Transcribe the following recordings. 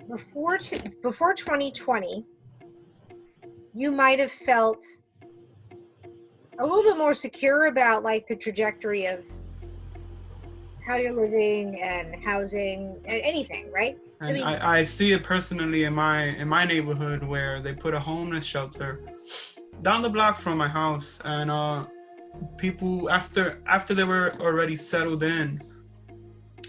before 2020, you might have felt a little bit more secure about like the trajectory of how you're living and housing and anything, right? And I see it personally in my neighborhood where they put a homeless shelter down the block from my house, and people after they were already settled in,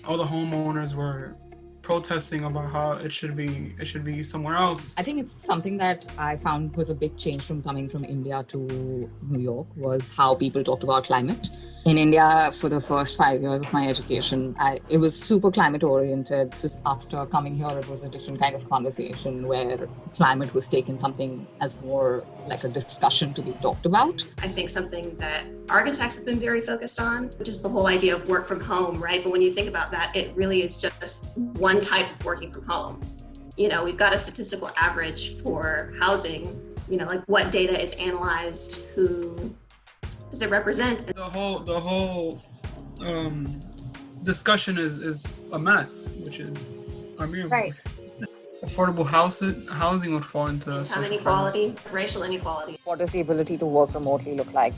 all the homeowners were protesting about how it should be somewhere else. I think it's something that I found was a big change from coming from India to New York was how people talked about climate. In India, for the first 5 years of my education, it was super climate oriented. After coming here, it was a different kind of conversation where climate was taken something as more like a discussion to be talked about. I think something that architects have been very focused on, which is the whole idea of work from home, right? But when you think about that, it really is just one type of working from home. You know, we've got a statistical average for housing, you know, like what data is analyzed, who does it represent? The whole discussion is a mess, which is unbearable. Right. Affordable housing would fall into Income inequality, racial inequality. What does the ability to work remotely look like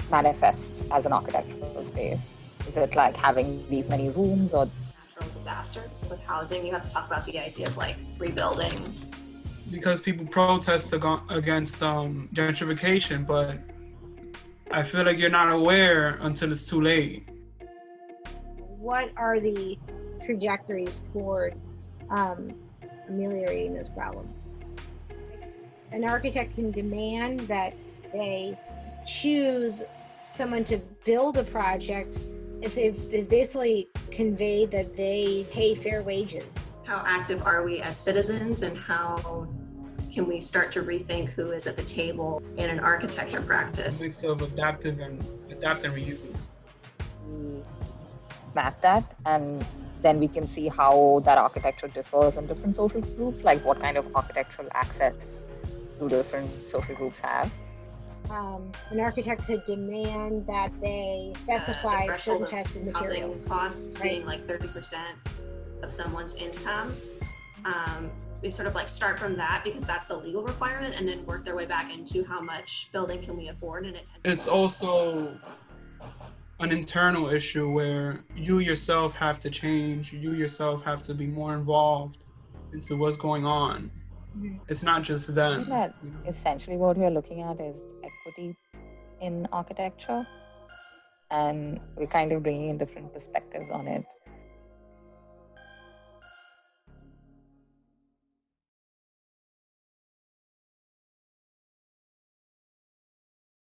manifest as an architectural space? Is it like having these many rooms or natural disaster? With housing, you have to talk about the idea of like rebuilding. Because people protest against gentrification, but I feel like you're not aware until it's too late. What are the trajectories toward ameliorating those problems? An architect can demand that they choose someone to build a project if they've basically conveyed that they pay fair wages. How active are we as citizens, and how can we start to rethink who is at the table in an architecture practice? A mix of adapt and reuse. we map that, and then we can see how that architecture differs in different social groups, like what kind of architectural access do different social groups have. An architect could demand that they specify certain types of materials. Housing costs being like 30% of someone's income. We sort of like start from that because that's the legal requirement, and then work their way back into how much building can we afford. And it's also an internal issue where you yourself have to change, you yourself have to be more involved into what's going on. Mm-hmm. It's not just them. I think that essentially what we're looking at is equity in architecture, and we're kind of bringing in different perspectives on it.